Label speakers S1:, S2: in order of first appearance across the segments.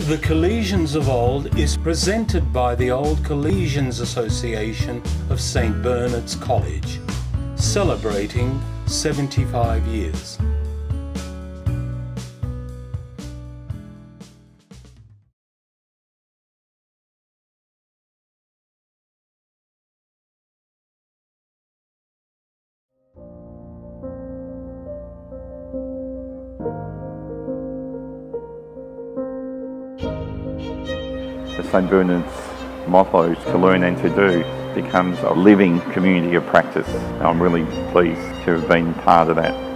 S1: The Collegians of Old is presented by the Old Collegians Association of St Bernard's College, celebrating 75 years.
S2: The St Bernard's motto, to learn and to do, becomes a living community of practice. I'm really pleased to have been part of that.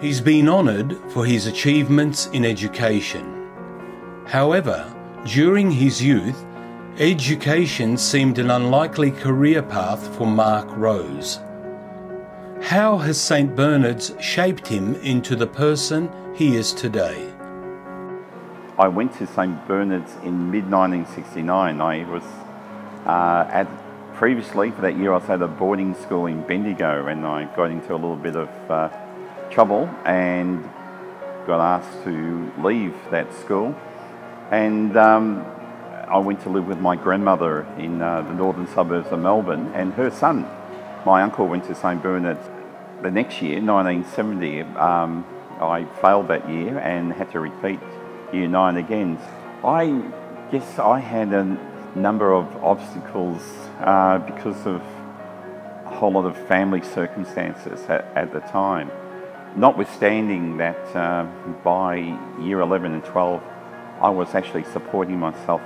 S1: He's been honoured for his achievements in education. However, during his youth, education seemed an unlikely career path for Mark Rose. How has St Bernard's shaped him into the person he is today?
S2: I went to St Bernard's in mid-1969. I was previously for that year I was at a boarding school in Bendigo, and I got into a little bit of trouble and got asked to leave that school, and I went to live with my grandmother in the northern suburbs of Melbourne, and her son, my uncle, went to St Bernard's the next year, 1970. I failed that year and had to repeat year 9 again. I guess I had a number of obstacles because of a whole lot of family circumstances at the time. Notwithstanding that, by year 11 and 12, I was actually supporting myself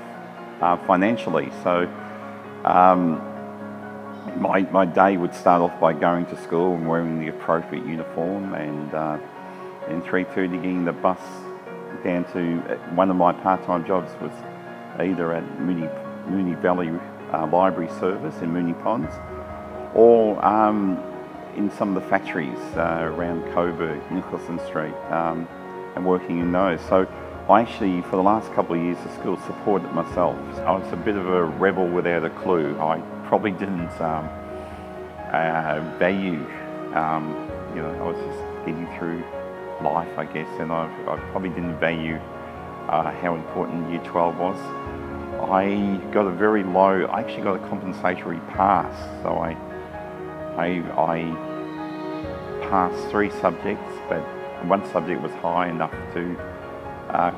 S2: financially. So my day would start off by going to school and wearing the appropriate uniform, and in 3:30 getting the bus down to one of my part-time jobs was either at Moonee Valley Library Service in Moonee Ponds, or in some of the factories around Coburg, Nicholson Street, and working in those. So I actually, for the last couple of years, the school supported myself. I was a bit of a rebel without a clue. I probably didn't value, I was just getting through life, I guess, and I probably didn't value how important year 12 was. I got a very low, I actually got a compensatory pass, so I passed 3 subjects, but one subject was high enough to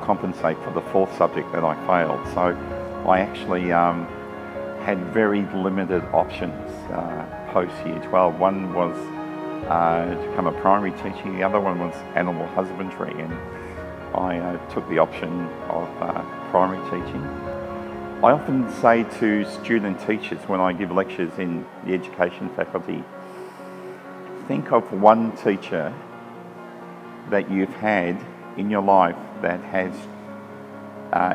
S2: compensate for the 4th subject that I failed. So I actually had very limited options post year 12. One was to become a primary teacher, the other one was animal husbandry, and I took the option of primary teaching. I often say to student teachers when I give lectures in the education faculty, think of one teacher that you've had in your life that has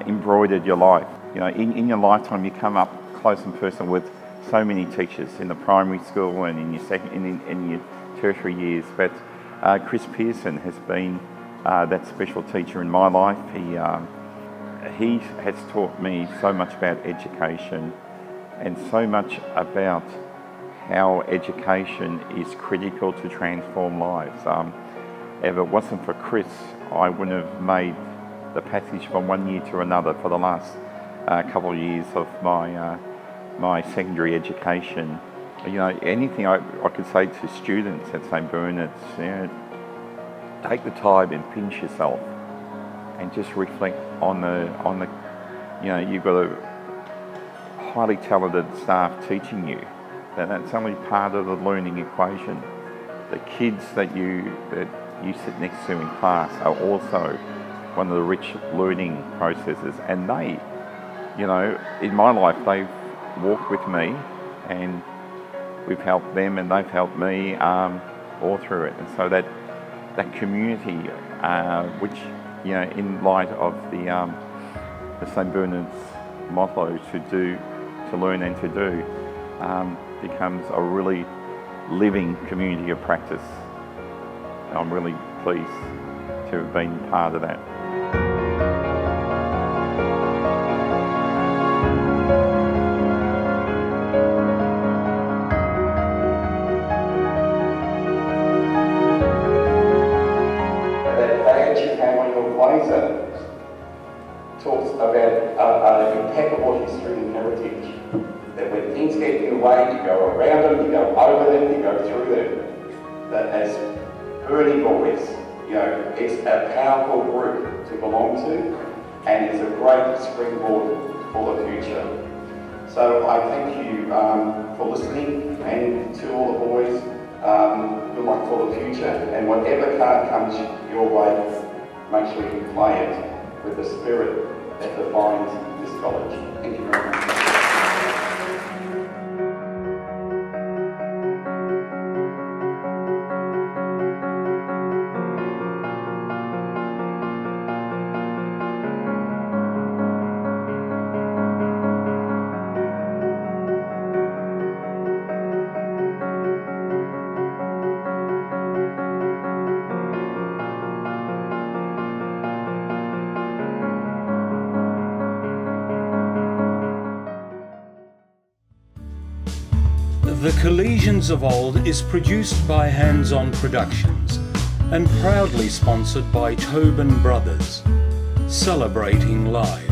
S2: embroidered your life. You know, in your lifetime you come up close and personal with so many teachers in the primary school and in your in your tertiary years, but Chris Pearson has been that special teacher in my life. He has taught me so much about education and so much about how education is critical to transform lives. If it wasn't for Chris, I wouldn't have made the passage from one year to another for the last couple of years of my secondary education. You know, anything I could say to students at St Bernard's, take the time and pinch yourself and just reflect on the you've got a highly talented staff teaching you. That's only part of the learning equation. The kids that you sit next to in class are also one of the rich learning processes, and they you know, in my life they've walked with me, and we've helped them and they've helped me all through it. And so that community, which, you know, in light of the St. Bernard's motto, to learn and to do, becomes a really living community of practice. And I'm really pleased to have been part of that.
S3: That badge you have on your blazer talks about an impeccable history and heritage. That when things get in the way, you go around them, you go over them, you go through them. That as Burnie boys, you know, it's a powerful group to belong to, and it's a great springboard for the future. So I thank you for listening, and to all the boys, good luck for the future, and whatever card comes your way, make sure you play it with the spirit that defines this college. Thank you very much.
S1: The Collegians of Old is produced by Hands On Productions and proudly sponsored by Tobin Brothers, celebrating life.